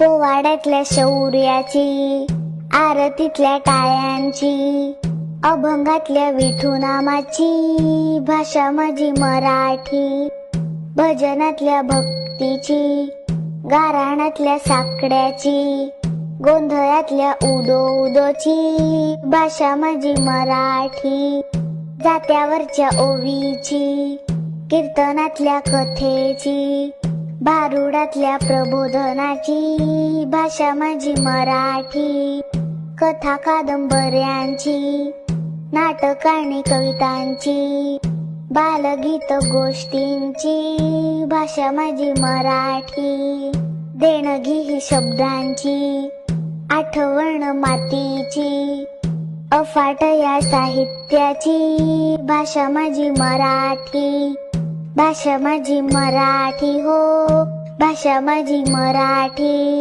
पोवाड्यातल्या शौर्याची, आरतीतल्या टाळ्यांची, अभंगातल्या विठुनामाची भाषा माझी मराठी. भजनातल्या भक्तीची, गाराणातल्या साकड्याची, गोंधळातल्या उदो उदोची भाषा माझी मराठी. जात्यावरच्या ओवीची, कीर्तनातल्या कथेची, भारुडातल्या प्रबोधनाची भाषा माझी मराठी. कथा कादंबऱ्यांची, नाटक आणि कवितांची, बालगीत गोष्टींची भाषा माझी मराठी. देणगी ही शब्दांची, आठवण मातीची, अफाट या साहित्याची भाषा माझी मराठी. भाषा माझी मराठी हो, भाषा माझी मराठी.